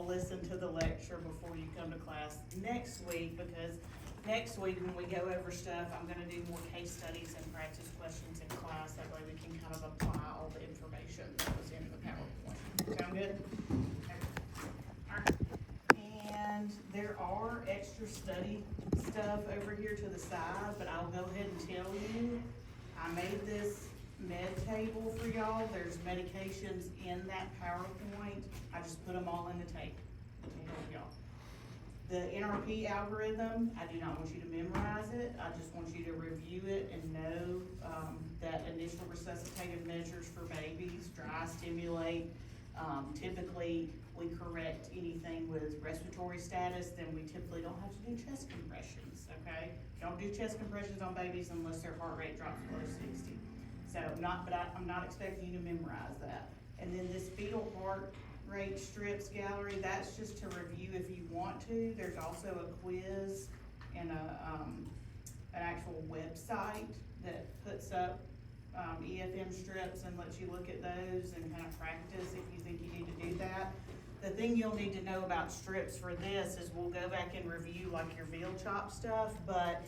all listen to the lecture before you come to class next week, because next week when we go over stuff, I'm gonna do more case studies and practice questions in class. That way we can kind of apply all the information that was in the PowerPoint. Sound good? Alright. And there are extra study stuff over here to the side, but I'll go ahead and tell you, I made this med table for y'all. There's medications in that PowerPoint. I just put them all in the table to help y'all. The NRP algorithm, I do not want you to memorize it. I just want you to review it and know that initial resuscitative measures for babies, dry, stimulate. Typically, we correct anything with respiratory status, then we typically don't have to do chest compressions, okay? Don't do chest compressions on babies unless their heart rate drops below 60. So I'm not expecting you to memorize that. And then this fetal heart rate strips gallery, that's just to review if you want to. There's also a quiz and an actual website that puts up EFM strips and lets you look at those and kind of practice if you think you need to do that. The thing you'll need to know about strips for this is we'll go back and review like your veal chop stuff, but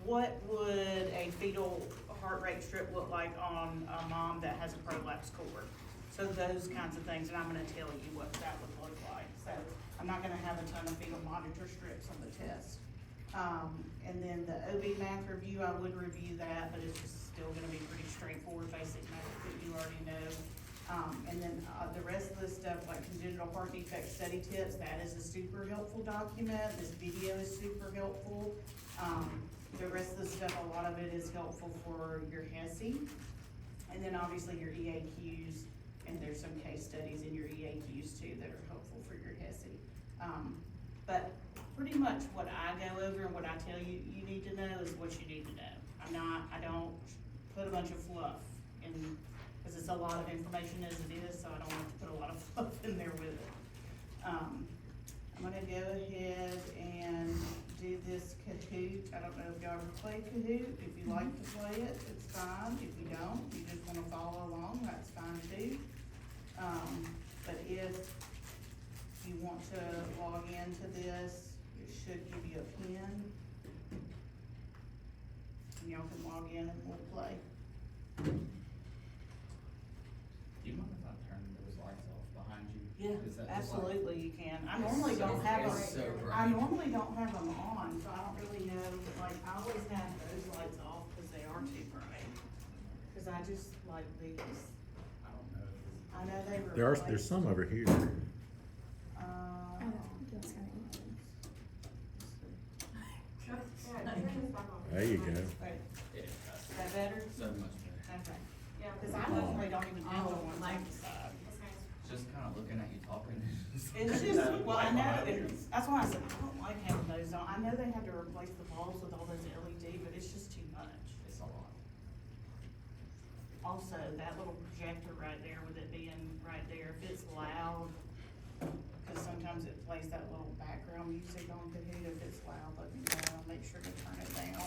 what would a fetal heart rate strip look like on a mom that has a prolapse cord? So those kinds of things, and I'm gonna tell you what that would look like. So I'm not gonna have a ton of fetal monitor strips on the test. And then the OB math review, I would review that, but it's just still gonna be pretty straightforward, basic math that you already know. And then the rest of the stuff, like congenital heart defect study tips, that is a super helpful document. This video is super helpful. The rest of the stuff, a lot of it is helpful for your HESI. And then obviously your EAQs, and there's some case studies in your EAQs too that are helpful for your HESI. But pretty much what I go over and what I tell you you need to know is what you need to know. I don't put a bunch of fluff in, because it's a lot of information as it is, so I don't want to put a lot of fluff in there with it. I'm gonna go ahead and do this Kahoot. I don't know if y'all ever played Kahoot. If you like to play it, it's fine. If you don't, you just wanna follow along, that's fine too. But if you want to log into this, it should give you a pin. And y'all can log in and we'll play. Do you mind if I turn those lights off behind you? Yeah, Is that just absolutely you can. I normally don't have them, I normally don't have them on, so I don't really know, but like, I always have those lights off because they are too bright. Cause I just like these. I don't know if I know they were. There's some over here. There you go. Wait, it is that better? so much better. Okay. Yeah, cause I normally don't even have the ones on the side. Just kind of looking at you talking. It's just, well, I know, that's why I said, I don't like having those on. I know they had to replace the bulbs with all those LED, but it's just too much. It's a lot. Also, that little projector right there with it being right there, if it's loud, cause sometimes it plays that little background music on Kahoot, if it's loud, let me know, I'll make sure to turn it down.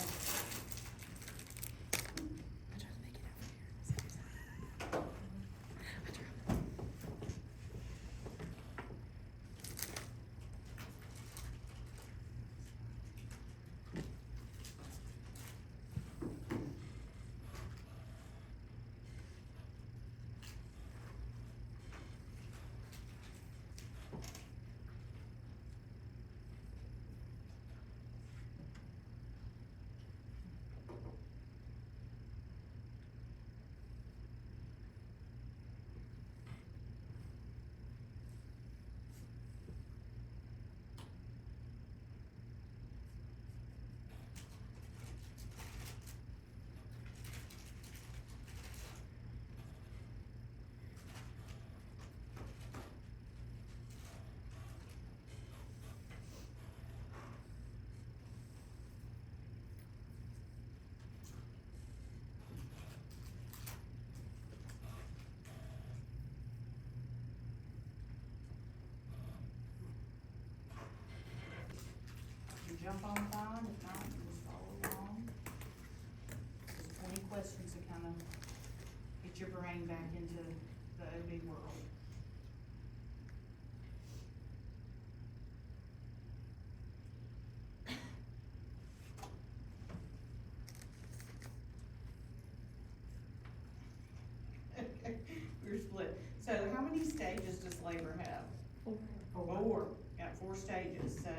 Jump on fine, if not, you just follow along. There's 20 questions to kind of get your brain back into the OB world. labor have? Four, got 4 stages, so,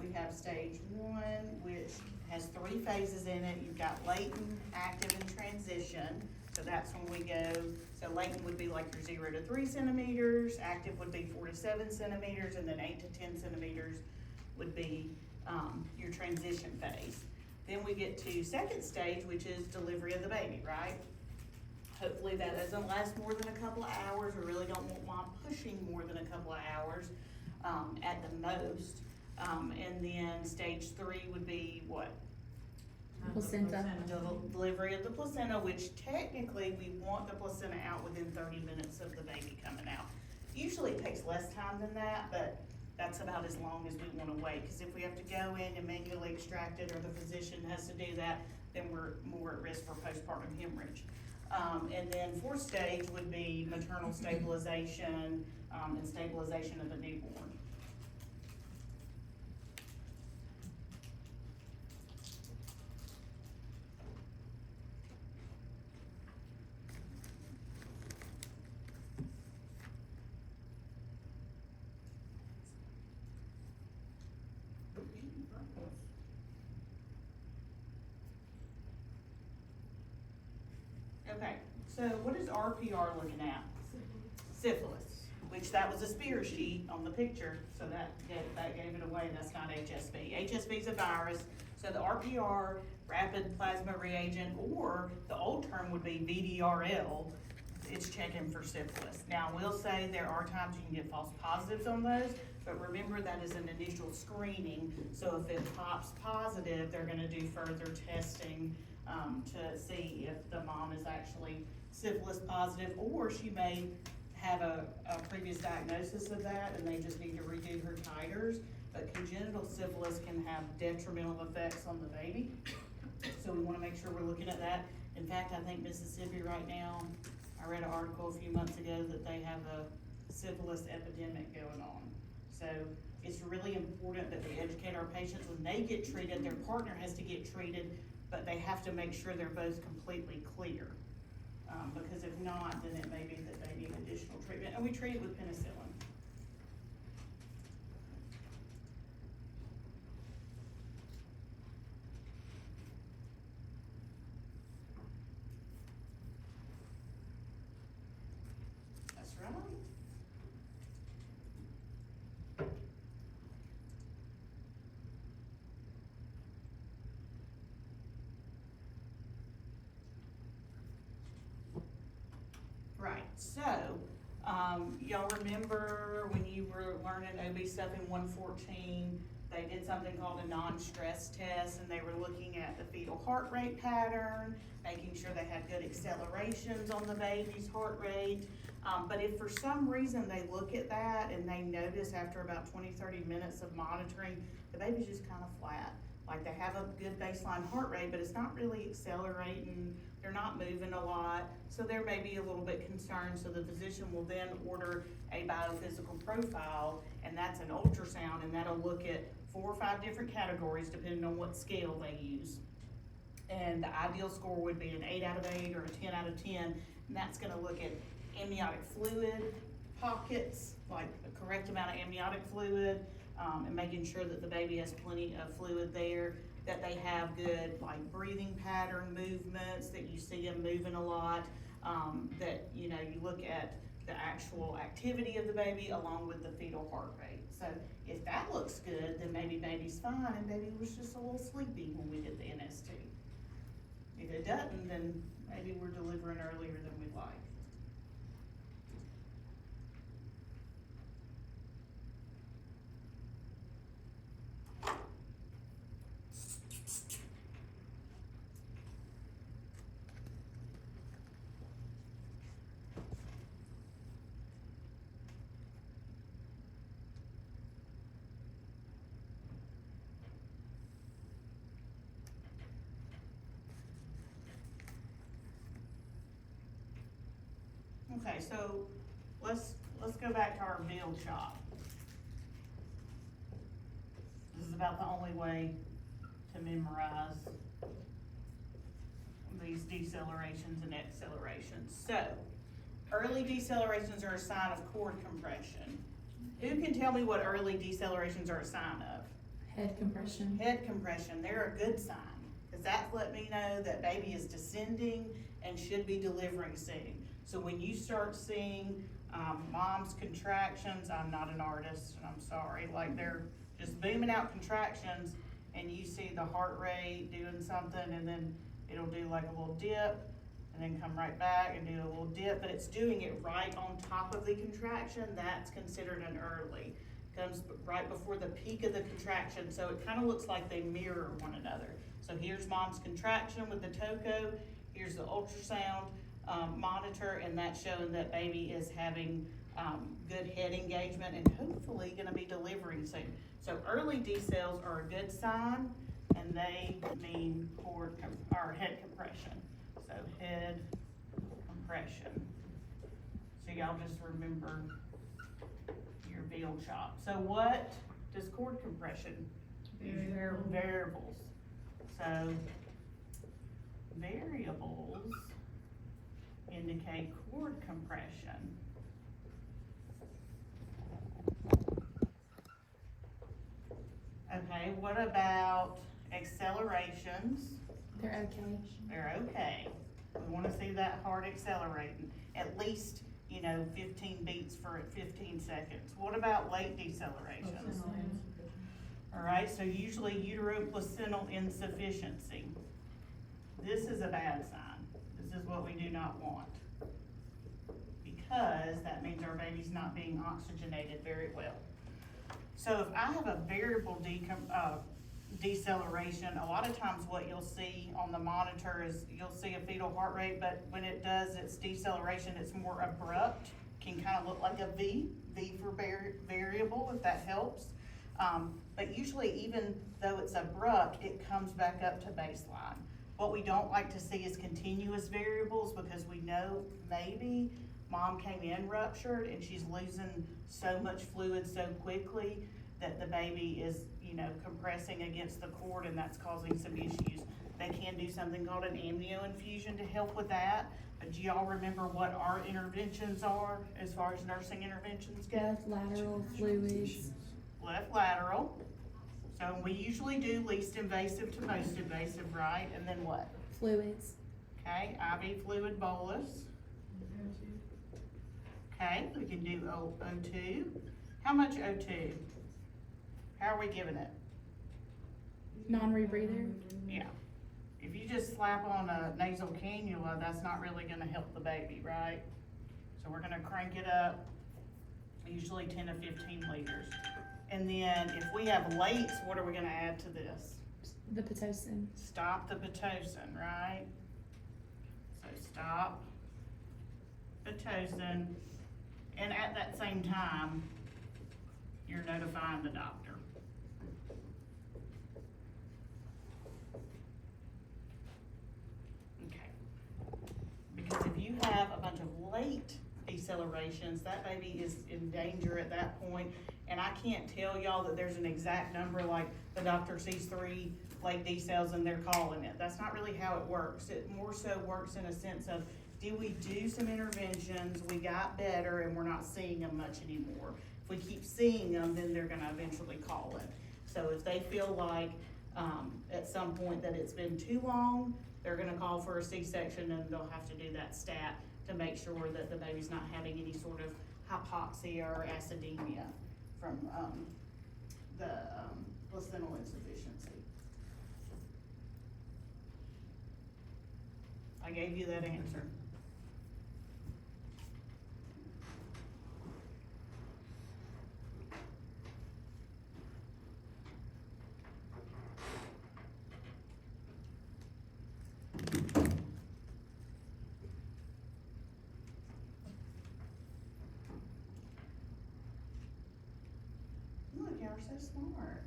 we have stage 1, which has 3 phases in it, you've got latent, active, and transition, so that's when we go, so latent would be like your 0 to 3 centimeters, active would be 4 to 7 centimeters, and then 8 to 10 centimeters would be, your transition phase. Then we get to second stage, which is delivery of the baby, right? Hopefully that doesn't last more than a couple of hours. We really don't want mom pushing more than a couple of hours, at the most. And then stage 3 would be what? Placenta. Delivery of the placenta, which technically we want the placenta out within 30 minutes of the baby coming out. Usually it takes less time than that, but that's about as long as we wanna wait, cause if we have to go in and manually extract it, or the physician has to do that, then we're more at risk for postpartum hemorrhage. And then 4th stage would be maternal stabilization, and stabilization of the newborn. Okay, so what is RPR looking at? Syphilis, which that was a spear sheet on the picture, so that gave it away, that's not HSV. HSV is a virus, so the RPR, rapid plasma reagent, or the old term would be VDRL, it's checking for syphilis. Now, I will say there are times you can get false positives on those, but remember that is an initial screening, so if it pops positive, they're gonna do further testing to see if the mom is actually syphilis positive, or she may have a previous diagnosis of that and they just need to redo her titers. But congenital syphilis can have detrimental effects on the baby, so we wanna make sure we're looking at that. In fact, I think Mississippi right now, I read an article a few months ago that they have a syphilis epidemic going on. So it's really important that we educate our patients when they get treated, their partner has to get treated, but they have to make sure they're both completely clear. Because if not, then it may be that they need additional treatment, and we treat it with penicillin. That's right. Right, so, y'all remember when you were learning OB stuff in 114, they did something called a non-stress test, and they were looking at the fetal heart rate pattern, making sure they had good accelerations on the baby's heart rate. But if for some reason they look at that and they notice after about 20-30 minutes of monitoring, the baby's just kind of flat. Like they have a good baseline heart rate, but it's not really accelerating, they're not moving a lot, so there may be a little bit concerned, so the physician will then order a biophysical profile, and that's an ultrasound, and that'll look at 4 or 5 different categories depending on what scale they use. And the ideal score would be an 8 out of 8 or a 10 out of 10, and that's gonna look at amniotic fluid pockets, like the correct amount of amniotic fluid, and making sure that the baby has plenty of fluid there, that they have good like breathing pattern movements, that you see them moving a lot, that you look at the actual activity of the baby along with the fetal heart rate. So if that looks good, then maybe baby's fine and baby was just a little sleepy when we did the NST. If it doesn't, then maybe we're delivering earlier than we'd like. Okay, so let's go back to our build shop. This is about the only way to memorize these decelerations and accelerations. So, Early decelerations are a sign of cord compression. Who can tell me what early decelerations are a sign of? Head compression. Head compression, they're a good sign, cause that let me know that baby is descending and should be delivering soon. So when you start seeing, mom's contractions, I'm not an artist, and I'm sorry, like they're just booming out contractions, and you see the heart rate doing something, and then it'll do like a little dip, and then come right back and do a little dip, but it's doing it right on top of the contraction, that's considered an early. Comes right before the peak of the contraction, so it kinda looks like they mirror one another. So here's mom's contraction with the TOCO, here's the ultrasound, monitor, and that's showing that baby is having, good head engagement and hopefully gonna be delivering soon. So early decels are a good sign, and they mean or head compression. So head compression. So y'all just remember your field shop. So what does cord compression? Variables. So variables indicate cord compression. Okay, what about accelerations? They're okay. They're okay. We wanna see that heart accelerating, at least, 15 beats for 15 seconds. What about late decelerations? Alright, so usually uteroplacental insufficiency. This is a bad sign. This is what we do not want. Because that means our baby's not being oxygenated very well. So if I have a variable deceleration, a lot of times what you'll see on the monitor is you'll see a fetal heart rate, but when it does its deceleration, it's more abrupt, can kind of look like a V for variable, if that helps. But usually even though it's abrupt, it comes back up to baseline. What we don't like to see is continuous variables, because we know maybe mom came in ruptured and she's losing so much fluid so quickly that the baby is, compressing against the cord, and that's causing some issues. They can do something called an amnio infusion to help with that. But do y'all remember what our interventions are as far as nursing interventions go? Left lateral fluids. Left lateral. So we usually do least invasive to most invasive, right? And then what? Fluids. Okay, IV fluid bolus. Okay, we can do O2. How much O2? How are we giving it? Non-rebreather. Yeah. If you just slap on a nasal cannula, that's not really gonna help the baby, right? So we're gonna crank it up, usually 10 to 15 liters. And then if we have lates, what are we gonna add to this? The Pitocin. Stop the Pitocin, right? So stop Pitocin, and at that same time, you're notifying the doctor. Okay. Because if you have a bunch of late decelerations, that baby is in danger at that point. And I can't tell y'all that there's an exact number, like the doctor sees 3 late decels and they're calling it. That's not really how it works. It more so works in a sense of, did we do some interventions, we got better, and we're not seeing them much anymore. If we keep seeing them, then they're gonna eventually call it. So if they feel like, at some point that it's been too long, they're gonna call for a C-section, and they'll have to do that stat to make sure that the baby's not having any sort of hypoxia or acidemia from, the placental insufficiency. I gave you that answer. Look, y'all are so smart.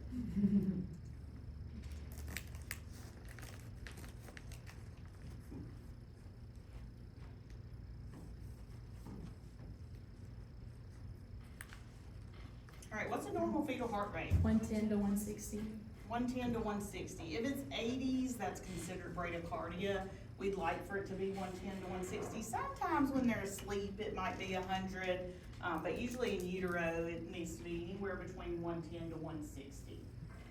All right, what's a normal fetal heart rate? 110 to 160. 110 to 160. If it's 80s, that's considered bradycardia. We'd like for it to be 110 to 160. Sometimes when they're asleep, it might be 100, but usually in utero, it needs to be anywhere between 110 to 160.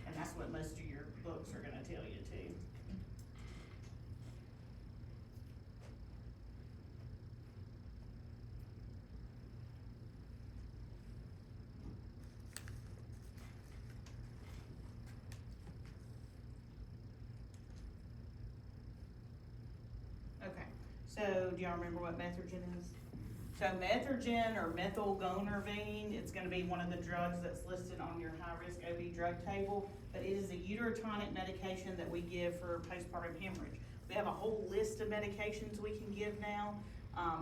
And that's what most of your books are gonna tell you too. Okay, so do y'all remember what Metrogen is? So Metrogen or methylgonervine, it's gonna be one of the drugs that's listed on your high-risk OB drug table, but it is a uterotonic medication that we give for postpartum hemorrhage. We have a whole list of medications we can give now,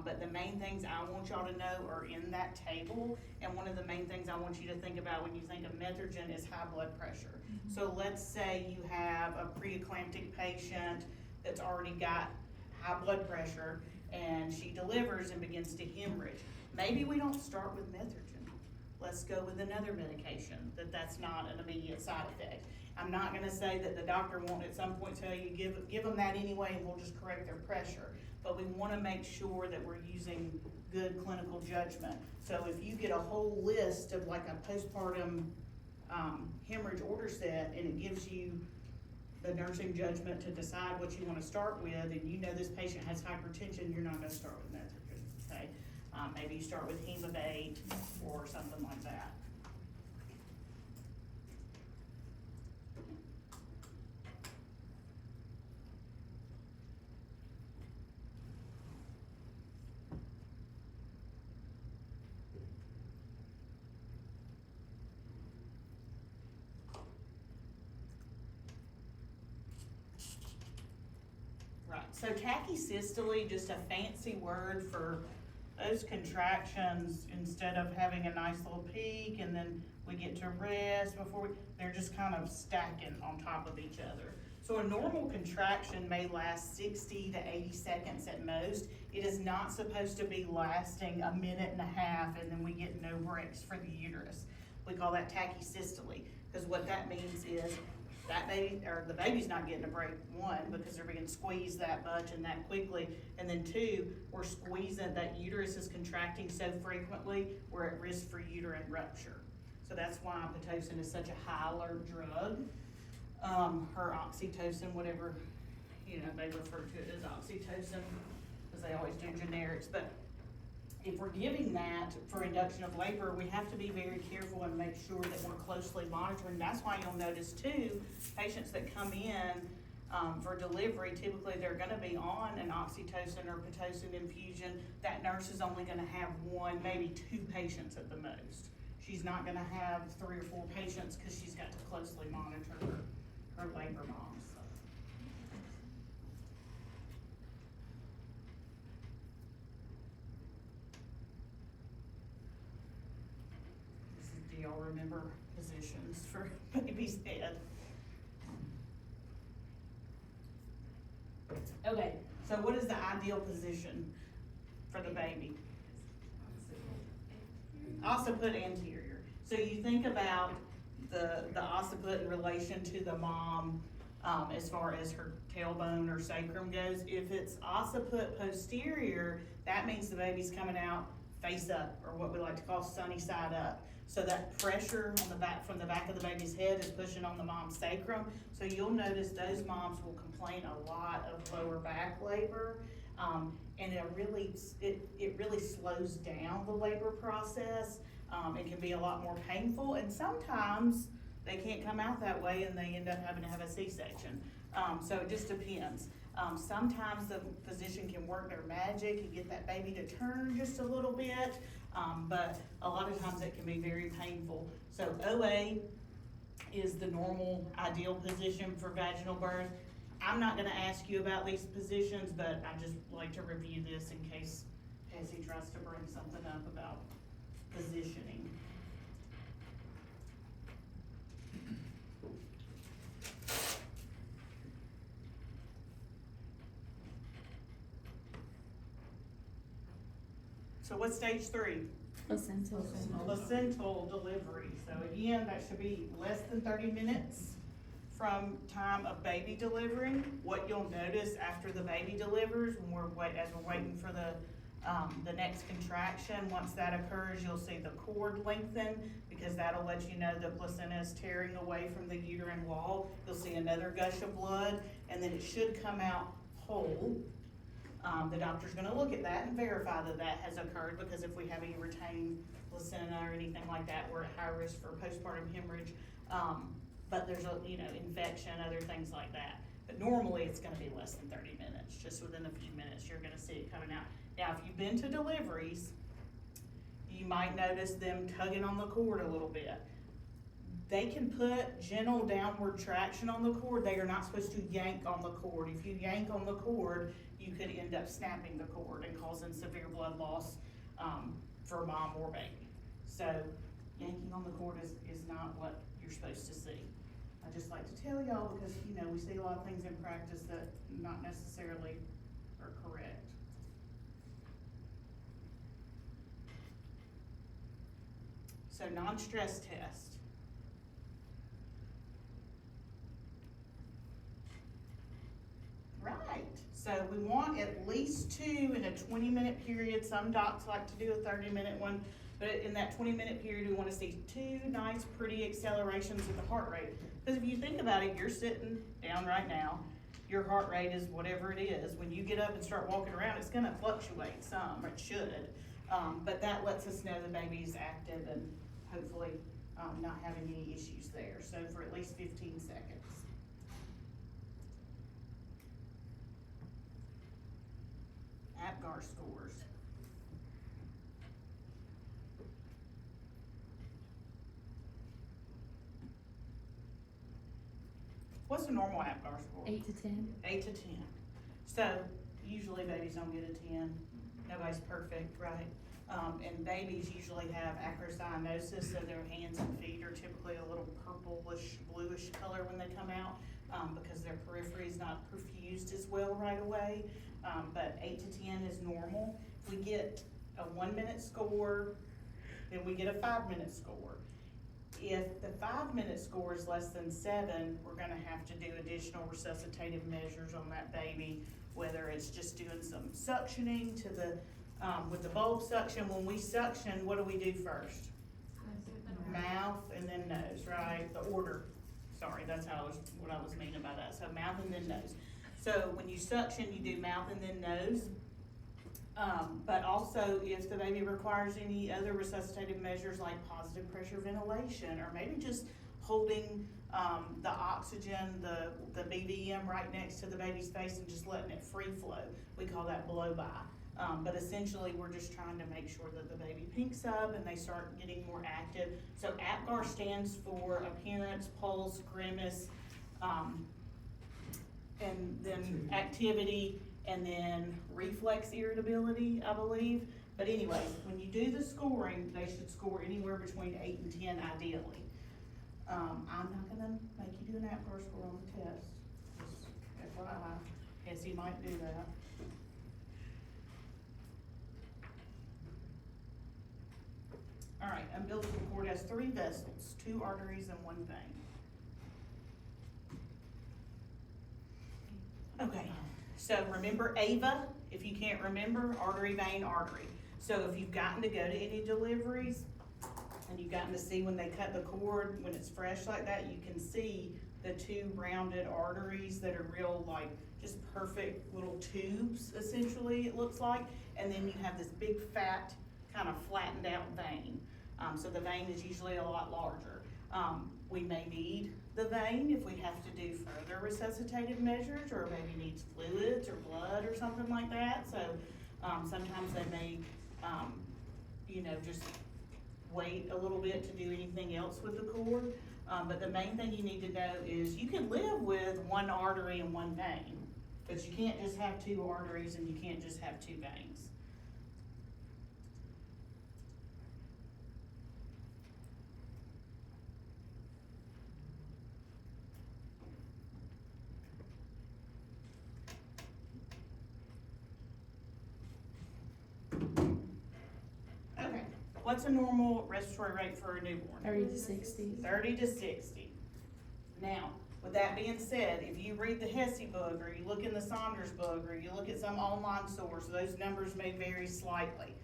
but the main things I want y'all to know are in that table, and one of the main things I want you to think about when you think of Metrogen is high blood pressure. So let's say you have a preeclamptic patient that's already got high blood pressure, and she delivers and begins to hemorrhage. Maybe we don't start with Metrogen. Let's go with another medication that's not an immediate side effect. I'm not gonna say that the doctor won't at some point tell you, give them that anyway and we'll just correct their pressure. But we wanna make sure that we're using good clinical judgment. So if you get a whole list of like a postpartum hemorrhage order set, and it gives you the nursing judgment to decide what you wanna start with, and you know this patient has hypertension, you're not gonna start with Metrogen, okay? Maybe you start with Hemabate or something like that. Right, so tachysystole, just a fancy word for those contractions, instead of having a nice little peak and then we get to rest before they're just kind of stacking on top of each other. So a normal contraction may last 60 to 80 seconds at most. It is not supposed to be lasting a minute and a half and then we get no breaks for the uterus. We call that tachysystole, because what that means is that baby, or the baby's not getting a break, one, because they're being squeezed that much and that quickly, and then two, we're squeezing, that uterus is contracting so frequently, we're at risk for uterine rupture. So that's why Pitocin is such a high alert drug. Her oxytocin, whatever, they refer to it as oxytocin, because they always do generics, but if we're giving that for induction of labor, we have to be very careful and make sure that we're closely monitoring. That's why you'll notice too, patients that come in for delivery, typically they're gonna be on an oxytocin or Pitocin infusion. That nurse is only gonna have one, maybe two patients at the most. She's not gonna have 3 or 4 patients because she's got to closely monitor her labor moms. Do y'all remember positions for baby's head? Okay, so what is the ideal position for the baby? Occiput anterior. So you think about the occiput in relation to the mom as far as her tailbone or sacrum goes. If it's occiput posterior, that means the baby's coming out face up, or what we like to call sunny side up. So that pressure on the back, from the back of the baby's head, is pushing on the mom's sacrum. So you'll notice those moms will complain a lot of lower back labor, and it really slows down the labor process. It can be a lot more painful, and sometimes they can't come out that way and they end up having to have a C-section. So it just depends. Sometimes the physician can work their magic and get that baby to turn just a little bit, but a lot of times it can be very painful. So OA is the normal ideal position for vaginal birth. I'm not gonna ask you about these positions, but I just like to review this in case Cassie tries to bring something up about positioning. So what's stage 3? Placental. Placental delivery. So again, that should be less than 30 minutes from time of baby delivery. What you'll notice after the baby delivers, when as we're waiting for the next contraction, once that occurs, you'll see the cord lengthen, because that'll let you know the placenta is tearing away from the uterine wall. You'll see another gush of blood, and then it should come out whole. The doctor's gonna look at that and verify that that has occurred, because if we have any retained placenta or anything like that, we're at high risk for postpartum hemorrhage. But there's infection, other things like that. But normally it's gonna be less than 30 minutes, just within a few minutes, you're gonna see it coming out. Now, if you've been to deliveries, you might notice them tugging on the cord a little bit. They can put gentle downward traction on the cord. They are not supposed to yank on the cord. If you yank on the cord, you could end up snapping the cord and causing severe blood loss for mom or baby. So yanking on the cord is not what you're supposed to see. I just like to tell y'all, because we see a lot of things in practice that not necessarily are correct. So non-stress test. Right, so we want at least 2 in a 20-minute period. Some docs like to do a 30-minute one, but in that 20-minute period, we wanna see 2 nice, pretty accelerations of the heart rate. Because if you think about it, you're sitting down right now, your heart rate is whatever it is. When you get up and start walking around, it's gonna fluctuate some, or it should. But that lets us know the baby's active and hopefully not having any issues there. So for at least 15 seconds. APGAR scores. What's a normal APGAR score? 8 to 10. 8 to 10. So usually babies don't get a 10. Nobody's perfect, right? And babies usually have acrocyanosis, so their hands and feet are typically a little purplish, bluish color when they come out, because their periphery is not perfused as well right away. But 8 to 10 is normal. If we get a 1-minute score, then we get a 5-minute score. If the 5-minute score is less than 7, we're gonna have to do additional resuscitative measures on that baby, whether it's just doing some suctioning to the, with the bulb suction. When we suction, what do we do first? Mouth and then nose, right? The order. Sorry, that's what I was meaning by that. So mouth and then nose. So when you suction, you do mouth and then nose. But also if the baby requires any other resuscitative measures like positive pressure ventilation, or maybe just holding the oxygen, the BVM right next to the baby's face and just letting it free flow, we call that blow by. But essentially we're just trying to make sure that the baby pinks up and they start getting more active. So APGAR stands for appearance, pulse, grimace, and then activity, and then reflex irritability, I believe. But anyways, when you do the scoring, they should score anywhere between 8 and 10 ideally. I'm not gonna make you do an APGAR score on the test, just FYI. Essie might do that. All right, umbilical cord has 3 vessels, 2 arteries and 1 vein. Okay, so remember AVA, if you can't remember, artery, vein, artery. So if you've gotten to go to any deliveries, and you've gotten to see when they cut the cord, when it's fresh like that, you can see the 2 rounded arteries that are real, like, just perfect little tubes, essentially, it looks like. And then you have this big fat, kind of flattened out vein. So the vein is usually a lot larger. We may need the vein if we have to do further resuscitative measures, or maybe needs fluids or blood or something like that. So sometimes they may, just wait a little bit to do anything else with the cord. But the main thing you need to know is you can live with 1 artery and 1 vein, but you can't just have 2 arteries and you can't just have 2 veins. What's a normal respiratory rate for a newborn? 30 to 60. 30 to 60. Now, With that being said, if you read the Hesse book, or you look in the Saunders book, or you look at some online source, those numbers may vary slightly.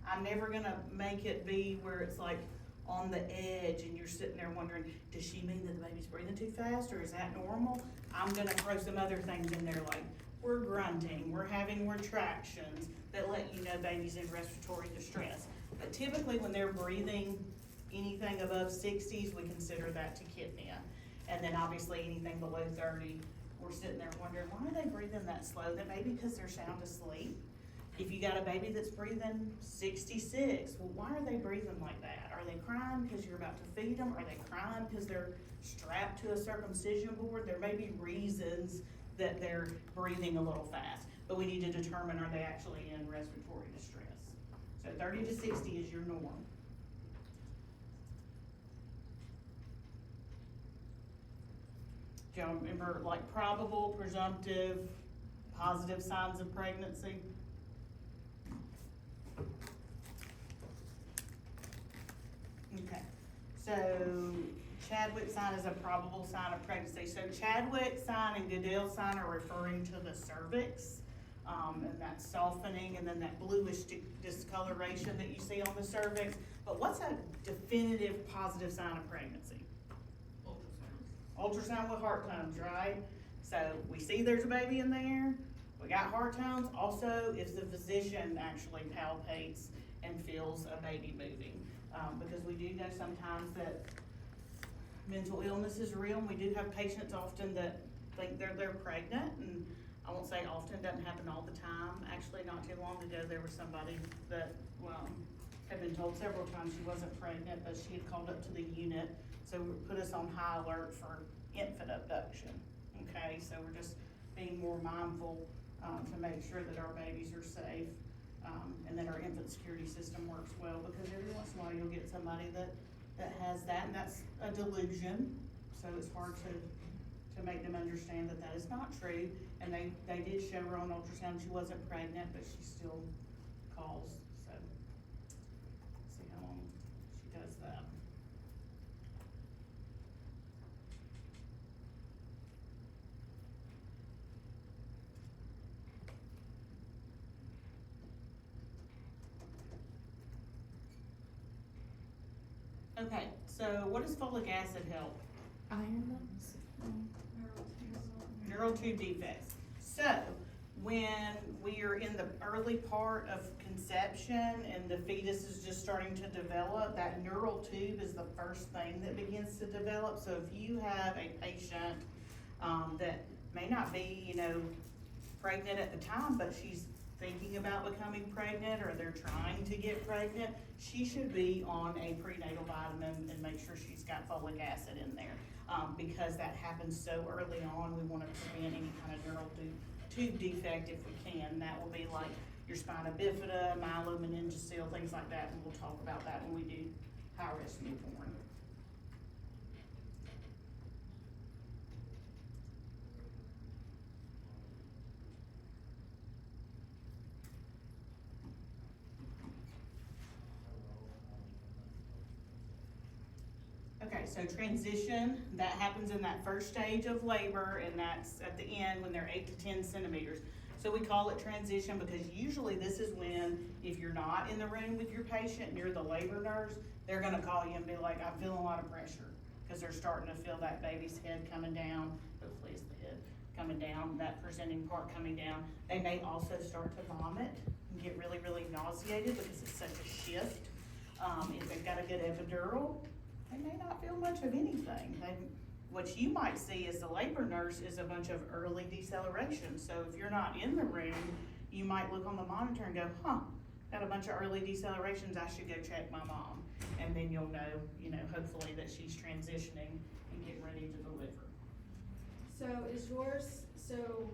I'm never gonna make it be where it's like on the edge and you're sitting there wondering, does she mean that the baby's breathing too fast, or is that normal? I'm gonna throw some other things in there like, we're grunting, we're having retractions that let you know baby's in respiratory distress. But typically when they're breathing anything above 60s, we consider that tachypnea. And then obviously anything below 30, we're sitting there wondering, why are they breathing that slow? That may be because they're sound asleep. If you got a baby that's breathing 66, well, why are they breathing like that? Are they crying because you're about to feed them? Are they crying because they're strapped to a circumcision board? There may be reasons that they're breathing a little fast, but we need to determine, are they actually in respiratory distress? So 30 to 60 is your norm. Do y'all remember like probable, presumptive, positive signs of pregnancy? Okay, so Chadwick sign is a probable sign of pregnancy. So Chadwick sign and Goodell sign are referring to the cervix, and that softening, and then that bluish discoloration that you see on the cervix. But what's a definitive positive sign of pregnancy? Ultrasound with heart tones, right? So we see there's a baby in there, we got heart tones. Also, if the physician actually palpates and feels a baby moving. Because we do know sometimes that mental illness is real, and we do have patients often that think they're pregnant, and I won't say often, doesn't happen all the time. Actually, not too long ago, there was somebody that, had been told several times she wasn't pregnant, but she had called up to the unit, so it put us on high alert for infant abduction. Okay, so we're just being more mindful, to make sure that our babies are safe, and that our infant security system works well, because every once in a while you'll get somebody that has that, and that's a delusion, so it's hard to make them understand that that is not true. And they did show her on ultrasound she wasn't pregnant, but she still calls, so see how long she does that. Okay, so what does folic acid help? Iron lungs? Neural tube defects. So, when we are in the early part of conception and the fetus is just starting to develop, that neural tube is the first thing that begins to develop. So if you have a patient that may not be, pregnant at the time, but she's thinking about becoming pregnant, or they're trying to get pregnant, she should be on a prenatal vitamin and make sure she's got folic acid in there. Because that happens so early on, we want to prevent any kind of neural tube defect if we can. That will be like your spina bifida, myelomeningocele, things like that, and we'll talk about that when we do high-risk newborn. Okay, so transition, that happens in that first stage of labor, and that's at the end when they're 8 to 10 centimeters. So we call it transition because usually this is when, if you're not in the room with your patient and you're the labor nurse, they're gonna call you and be like, I'm feeling a lot of pressure, because they're starting to feel that baby's head coming down, hopefully it's the head coming down, that presenting part coming down. They may also start to vomit and get really, really nauseated because it's such a shift. If they've got a good epidural, they may not feel much of anything. What you might see as the labor nurse is a bunch of early deceleration. So if you're not in the room, you might look on the monitor and go, got a bunch of early decelerations, I should go check my mom. And then you'll know, hopefully that she's transitioning and getting ready to deliver. So is yours, so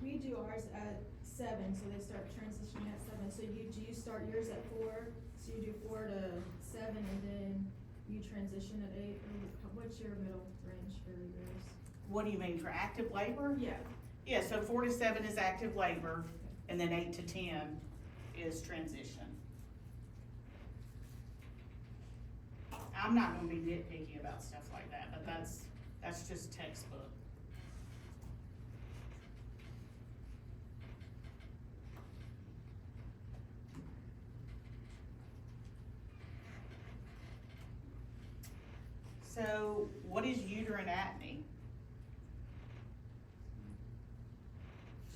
we do ours at 7, so they start transitioning at 7. So do you start yours at 4? So you do 4 to 7 and then you transition at 8? Or what's your middle range for yours? What do you mean, for active labor? Yeah. Yeah, so 4 to 7 is active labor, and then 8 to 10 is transition. I'm not gonna be nitpicky about stuff like that, but that's That's just textbook. So, what is uterine acne?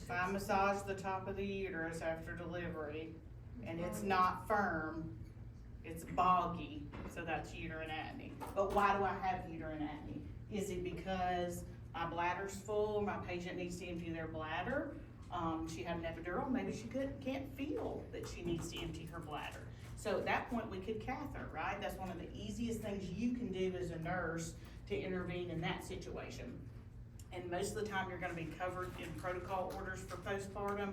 If I massage the top of the uterus after delivery, and it's not firm, it's boggy, so that's uterine acne. But why do I have uterine acne? Is it because my bladder's full, my patient needs to empty their bladder? She had an epidural, maybe she can't feel that she needs to empty her bladder. So at that point, we could catheter, right? That's one of the easiest things you can do as a nurse to intervene in that situation. And most of the time, you're gonna be covered in protocol orders for postpartum,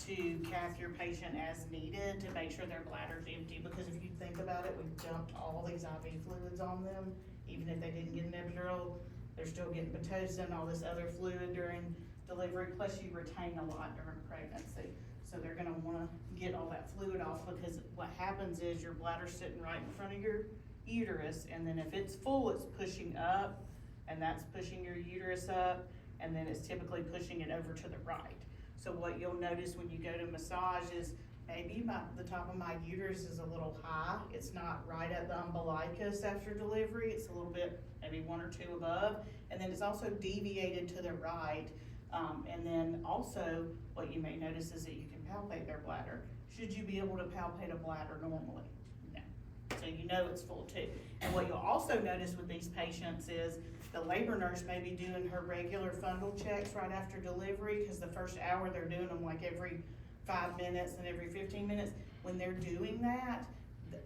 to cath your patient as needed to make sure their bladder's empty, because if you think about it, we've dumped all these IV fluids on them, even if they didn't get an epidural, they're still getting Pitocin, all this other fluid during delivery, plus you retain a lot during pregnancy. So they're gonna wanna get all that fluid off, because what happens is your bladder's sitting right in front of your uterus, and then if it's full, it's pushing up, and that's pushing your uterus up, and then it's typically pushing it over to the right. So what you'll notice when you go to massage is maybe the top of my uterus is a little high. It's not right at the umbilicus after delivery. It's a little bit, maybe 1 or 2 above. And then it's also deviated to the right. And then also what you may notice is that you can palpate their bladder. Should you be able to palpate a bladder normally? No. So you know it's full too. And what you'll also notice with these patients is the labor nurse may be doing her regular fundal checks right after delivery, because the first hour they're doing them like every 5 minutes and every 15 minutes. When they're doing that,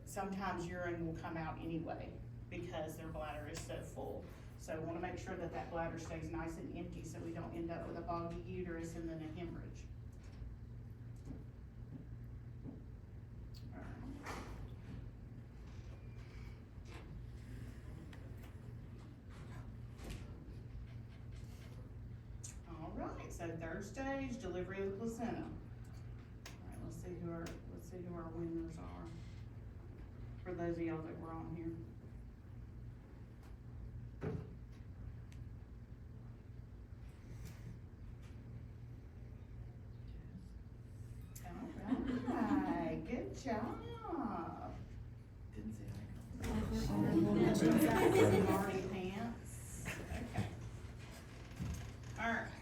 sometimes urine will come out anyway because their bladder is so full. So we wanna make sure that that bladder stays nice and empty so we don't end up with a boggy uterus and then a hemorrhage. Alright, so third stage, delivery of the placenta. Alright, let's see who our winners are, for those of y'all that were on here. Alright, good job. Didn't say I Marty pants. Okay. Alright.